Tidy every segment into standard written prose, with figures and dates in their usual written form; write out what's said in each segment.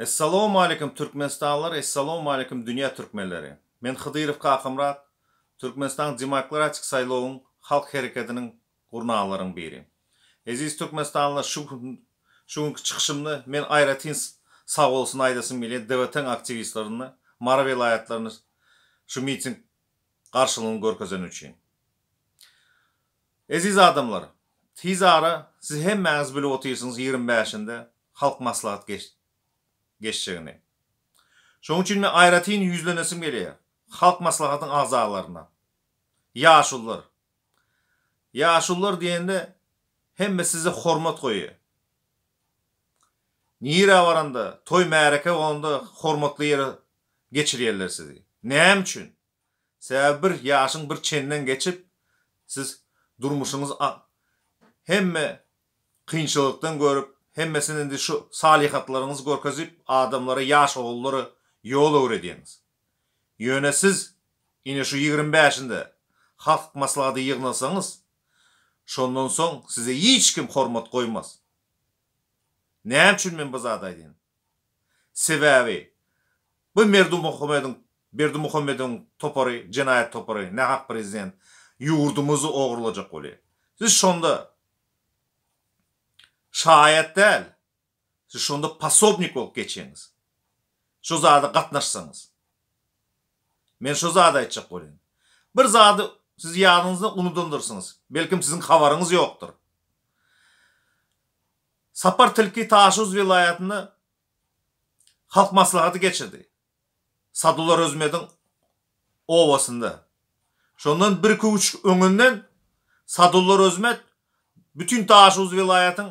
Assalamu alaikum Türkmenistanlar, assalamu alaikum dünya Türkmenleri. Men Xıdırov Kaqımrat, Türkmenistan Demokratik Saylovun Halk Hareketi'nin gurnağaların biri. Aziz Türkmenistanlar, şu çıkışımda men ayratin sağ olsun aydasın bile devletin aktivistlerini, Mara velayetlerini şu miting karşılığını görkezen üçün. Aziz adamlar, tiz ara siz hemmeniz bilip otuyorsunuz 25'inde halk maslahat geçeceğini. Şoň üçin men aýratyn yüzlenesim gelýär. Halk maslahatın azalarına. Yaşullar. Yaşullar diýende hemme size hormat goýýar. Nire baranda, toy märeke bolanda hormatly ýere geçirýärler sizi. Näme üçin? Sebäbi bir ýaşyň bir çenden geçip siz durmuşyňyz hemme kynçylykdan görüp hemmesini indi şu salihatlarınız görkezip adamlara yaş oğulları yol öğrediğiniz. Yöne siz yine şu 25'inde halk maslahatı yığnasanız şondan son size hiç kim hormat koymaz. Ne için men bu zadaydın? Sebebi bu Berdimuhamed'in toparı, cinayet toparı, ne hak prezident yurdumuzu oğurlayacak oluyor. Siz şonda şayet değil, siz şonda pasobnik olup geçiniz. Şu zada katnaşsanız. Men şu zada etçek olayım. Bir zada siz yanınızda unudundursınız. Belki sizin havarınız yoktur. Sapar Tilki Taşuz vilayetini halk maslahatı geçirdi. Sadullar Özmed'in ovasında. Şondan bir kuş öňünden Sadullar Özmed bütün Taşuz vilayetin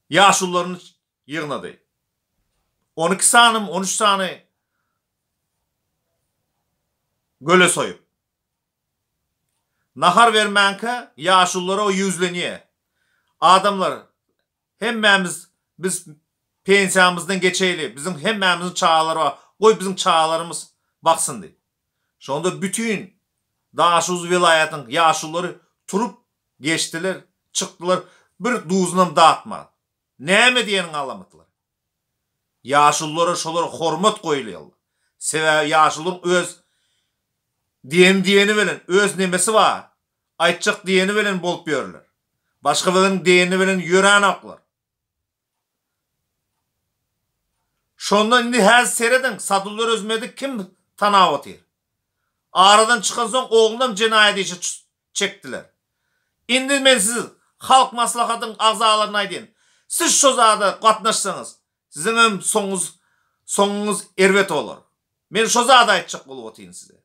yaşullarını yığnadı. 12 sanım, 13 sanı göle soyup. Nahar vermenke yaşullara o yüzleniye. Adamlar hemmemiz biz pensiyamızdan geçeyli. Bizim hemmemizin çağları var. Koy bizim çağlarımız baksın diye. Şu anda bütün Taşuz vilayetin yaşulları turup geçtiler, çıktılar. Bir duzundan dağıtma. Näme diýenin alamatlar? Yaşullara şolara hormat goýulýar. Sebäbi yaşullar öz diýeni bilen öz nemesi var. Aýtjak diýeni bilen bolup ýörler. Başga bilen diýeni bilen ýören aklar. Şondan indi häzir seredin Sadullar Özmedi kim tanap etýär? Aradan çıkan soň oğlundan cinayet işi çektiler. Indi men siz halk maslahatynyň agzalaryna aýdyn. Siz şu zada gatnaşsanız, sizin hem sonunuz erwet olur. Men şu zada aýtjak bolup otyryn size.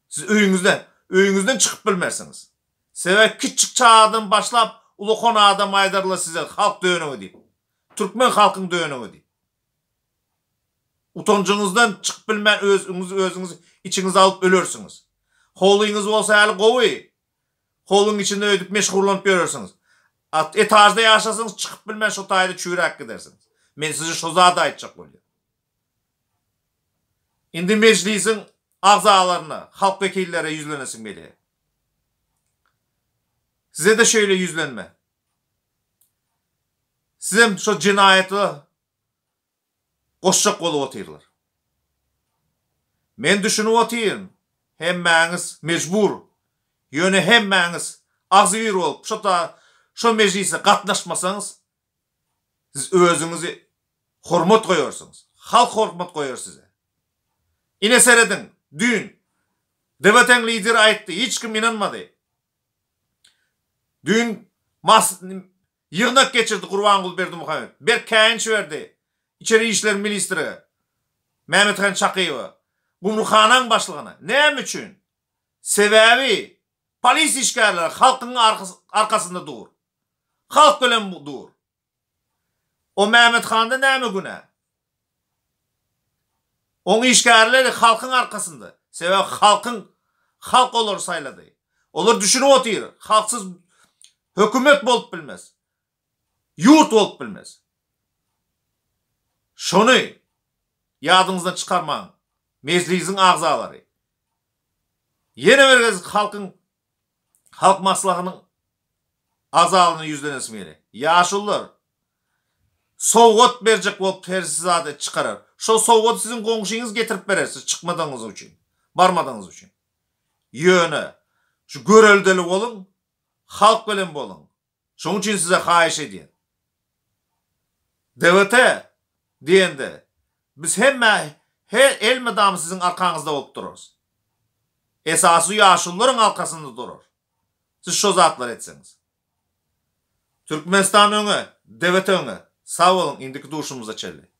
Siz öýüňizden çıkyp bilmersiniz. Sebäp kiçik çağdan başlap ulukon adam aýdarlar size halk döňegi diýip. Türkmen halkyň döňegi diýip. Utanjyňyzdan çıkyp bilmän özüňiz içiňize alyp ölersiniz. Holuňyz bolsa häli gowy. Holun içinde ödüp meşgullanıp görürsünüz. Etajda yaşasınız çıkıp bilmem şu tayda çürek gidersiniz. Men sizi şu zada aytacak oluyor. Indi meclisin agzalarına, halk vekillere yüzlenesin beli. Size de şöyle yüzlenme. Sizin şu cinayeti koşacak olup otyrlar. Men düşünüp otyryn. Hemmeniz mecbur. Yöne hemmeniz agzywir olup şu meclise gatnaşmasanız siz özüňizi hormat goýarsyňyz. Halk hormat goýar size. Ine seredin dün devletin lideri aýtdy, hiç kim inanmady. Dün yığnak geçirdi Gurbangul Berdimuhamed. Bir känç berdi. İçeri işler ministri Mehmethan Çakyýew. Gumrukhanan başlygyna. Näme üçin? Sebäbi polis işgärleri halkyň arkasında dur. Halk bilen dur. O Mehmet Xanda näme güne? Oň işgärleri halkyň arkasında. Sebäbi halk olar saýlady. Olar düşünüp otyr. Halksız hökümet bolup bilmez. Yurt bolup bilmez. Şonu ýadyňyzdan çykarmaň. Meclisin agzalary. Yine bir halk maslahatynyň azalını yüzlenesmeli. Yaşullar sowgat berjek bolup persizade çıkarar. Şo sowgat sizin goňşyňyz getirip berersiz çıkmadyňyz üçin, barmadyňyz üçin. Ýöne şu göreldeli bolun, halk bilen bolun. Şoň üçin size haýyş edýän. Dewlete diýende biz hemme her elmedam sizin arkaňyzda bolup durarys. Esasy ýaşullaryň arkasynda durar. Siz şo zatlar etseňiz. Türkmenistan öňe, dewlet öňe sag bolun, indiki duşumyza çelli.